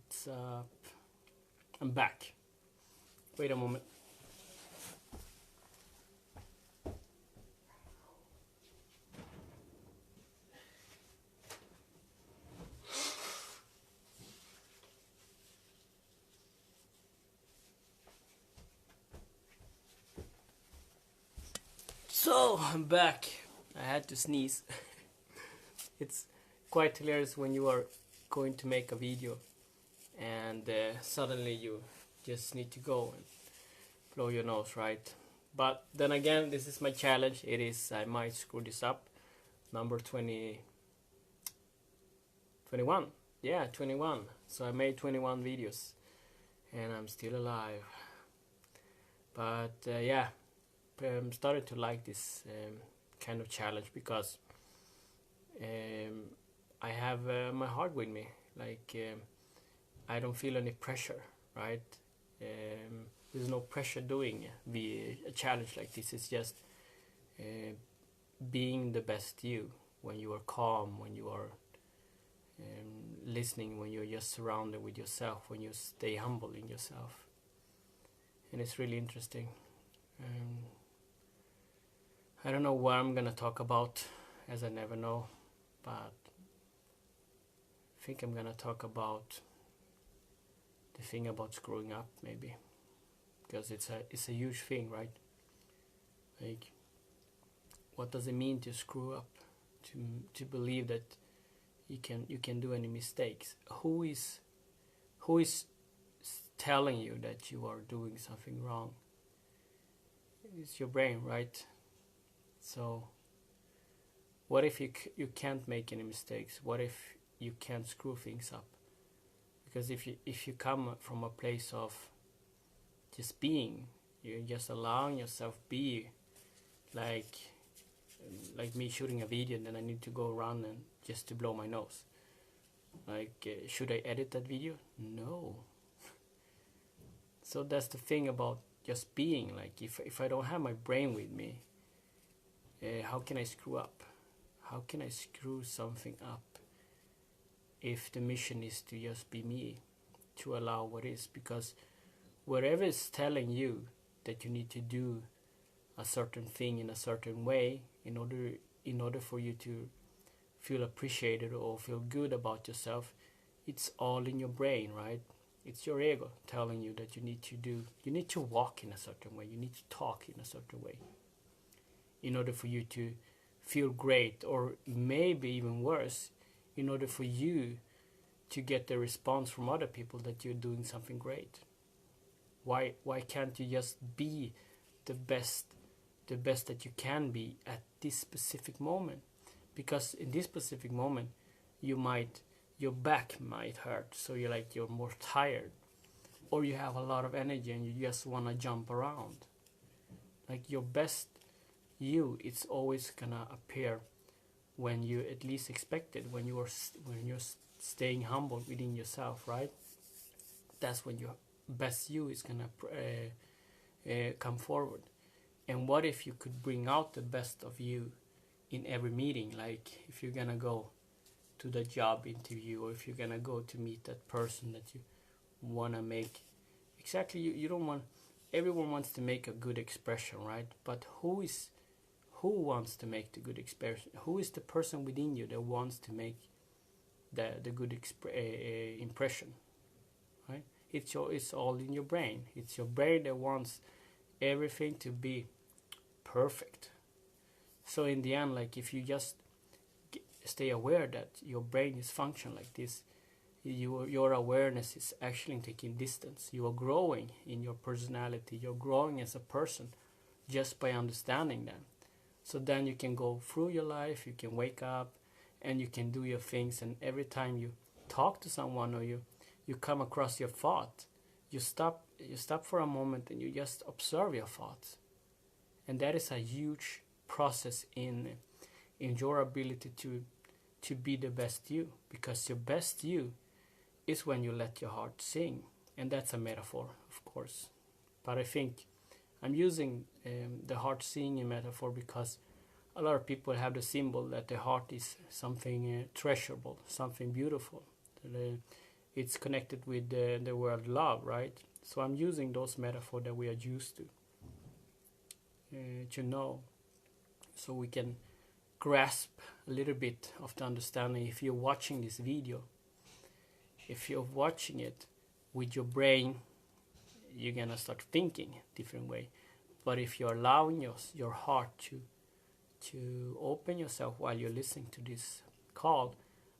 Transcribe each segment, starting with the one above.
What's up? I'm back. Wait a moment. So, I'm back. I had to sneeze. It's quite hilarious when you are going to make a video and suddenly you just need to go and blow your nose, right? But then again, this is my challenge. It is, I might screw this up. Number 20, 21. Yeah, 21. So I made 21 videos and I'm still alive. But yeah, I'm starting to like this kind of challenge because I have my heart with me. Like I don't feel any pressure, right? There's no pressure doing a challenge like this. It's just being the best you when you are calm, when you are listening, when you're just surrounded with yourself, when you stay humble in yourself. And it's really interesting. I don't know what I'm gonna talk about, as I never know, but I think I'm gonna talk about the thing about screwing up, maybe, because it's a huge thing, right? Like, what does it mean to screw up? To believe that you can do any mistakes? Who is telling you that you are doing something wrong? It's your brain, right? So what if you can't make any mistakes? What if you can't screw things up? Because if you come from a place of just being, you're just allowing yourself be, like me shooting a video and then I need to go run and just to blow my nose. Like, should I edit that video? No. So that's the thing about just being. Like, if I don't have my brain with me, how can I screw up? How can I screw something up if the mission is to just be me, to allow what is? Because wherever is telling you that you need to do a certain thing in a certain way in order for you to feel appreciated or feel good about yourself, it's all in your brain, right? It's your ego telling you that you need to walk in a certain way, you need to talk in a certain way in order for you to feel great, or maybe even worse, in order for you to get the response from other people that you're doing something great. Why can't you just be the best that you can be at this specific moment? Because in this specific moment your back might hurt, so you're more tired, or you have a lot of energy and you just want to jump around. Like, your best you, it's always gonna appear when you at least expect it, when you're staying humble within yourself, right? That's when your best you is gonna come forward. And what if you could bring out the best of you in every meeting? Like, if you're gonna go to the job interview, or if you're gonna go to meet that person that you wanna make, exactly, you don't want, everyone wants to make a good expression, right? But who wants to make the good expression? Who is the person within you that wants to make the good impression, right? It's all in your brain. It's your brain that wants everything to be perfect. So in the end, like, if you just stay aware that your brain is functioning like this, your awareness is actually taking distance. You are growing in your personality. You're growing as a person just by understanding that. So then you can go through your life, you can wake up, and you can do your things. And every time you talk to someone, or you come across your thought, you stop for a moment and you just observe your thoughts. And that is a huge process in your ability to be the best you, because your best you is when you let your heart sing. And that's a metaphor, of course, but I think I'm using the heart singing metaphor because a lot of people have the symbol that the heart is something treasurable, something beautiful. it's connected with the word love, right? So I'm using those metaphors that we are used to know, so we can grasp a little bit of the understanding. If you're watching this video, if you're watching it with your brain, you're gonna start thinking different way. But if you're allowing your heart to open yourself while you're listening to this call,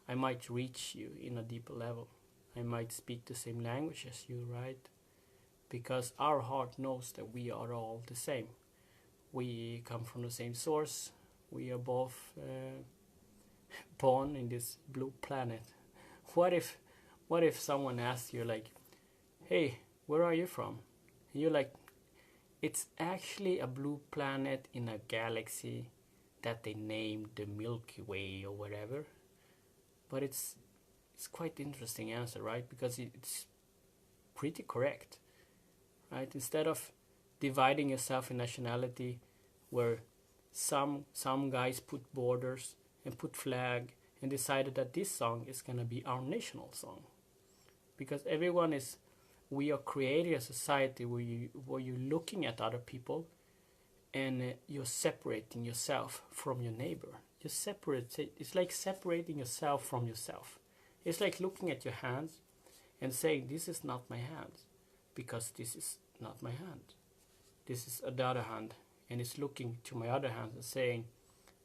I might reach you in a deeper level. I might speak the same language as you, right? Because our heart knows that we are all the same. We come from the same source. We are both born in this blue planet. What if someone asks you like, hey, where are you from? And you're like, it's actually a blue planet in a galaxy that they named the Milky Way or whatever. But it's quite interesting answer, right? Because it's pretty correct, right? Instead of dividing yourself in nationality, where some guys put borders and put flag and decided that this song is gonna be our national song, because we are creating a society where you're looking at other people and you're separating yourself from your neighbor. It's like separating yourself from yourself. It's like looking at your hands and saying, this is not my hand, because this is not my hand. This is the other hand, and it's looking to my other hand and saying,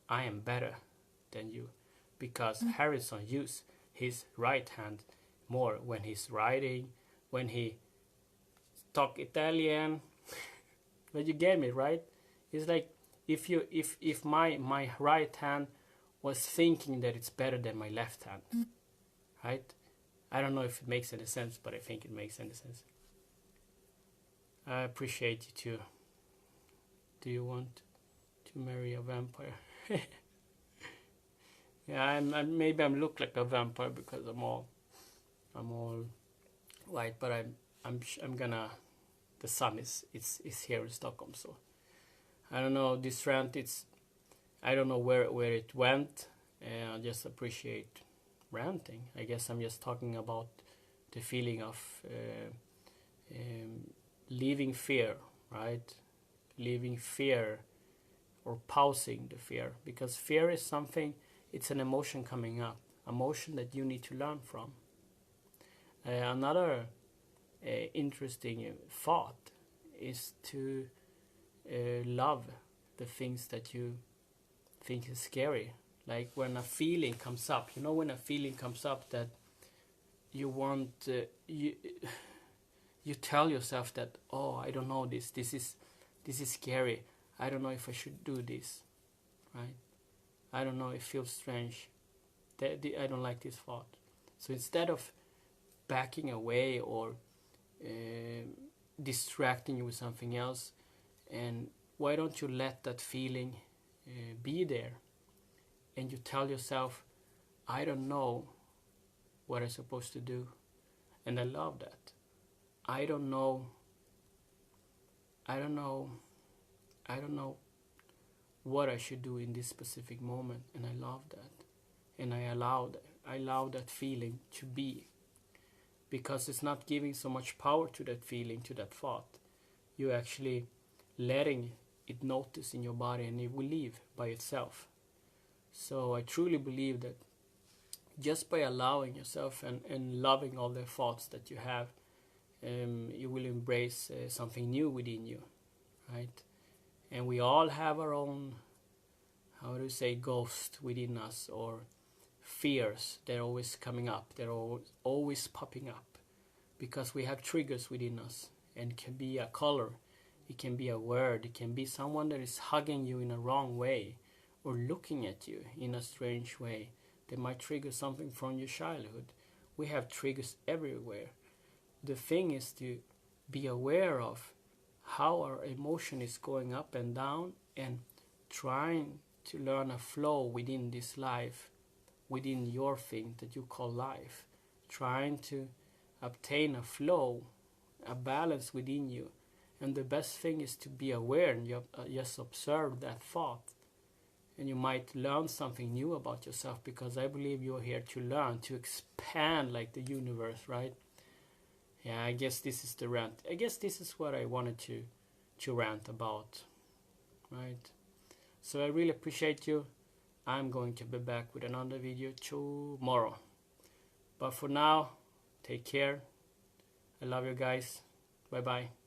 I am better than you, because Harrison used his right hand more when he's writing, when he talk Italian. But you get me, right? It's like if my right hand was thinking that it's better than my left hand, right? I don't know if it makes any sense, but I think it makes any sense. I appreciate you too. Do you want to marry a vampire? Yeah, maybe I look like a vampire because I'm all white, but I'm gonna. The sun is here in Stockholm, so I don't know. This rant, I don't know where it went. I just appreciate ranting. I guess I'm just talking about the feeling of leaving fear, right? Leaving fear, or pausing the fear, because fear is something. It's an emotion coming up, emotion that you need to learn from. Another interesting thought is to love the things that you think is scary. Like when a feeling comes up, when a feeling comes up that you want, you tell yourself that, oh, I don't know, this is scary. I don't know if I should do this, right? I don't know, it feels strange. I don't like this thought. So instead of backing away or distracting you with something else, and why don't you let that feeling be there, and you tell yourself, I don't know what I'm supposed to do. And I love that. I don't know what I should do in this specific moment, and I love that. And I allow that feeling to be, because it's not giving so much power to that feeling, to that thought. You're actually letting it notice in your body, and it will leave by itself. So I truly believe that just by allowing yourself and loving all the thoughts that you have, you will embrace something new within you, right? And we all have our own, ghost within us, or fears. They're always coming up. They're always popping up, because we have triggers within us. And it can be a color, it can be a word, it can be someone that is hugging you in a wrong way, or looking at you in a strange way. They might trigger something from your childhood. We have triggers everywhere. The thing is to be aware of how our emotion is going up and down, and trying to learn a flow within this life, within your thing that you call life. Trying to obtain a flow, a balance within you. And the best thing is to be aware and just observe that thought, and you might learn something new about yourself, because I believe you're here to learn, to expand like the universe, right? Yeah, I guess this is the rant. I guess this is what I wanted to rant about, right? So I really appreciate you. I'm going to be back with another video tomorrow. But for now, take care. I love you guys. Bye bye.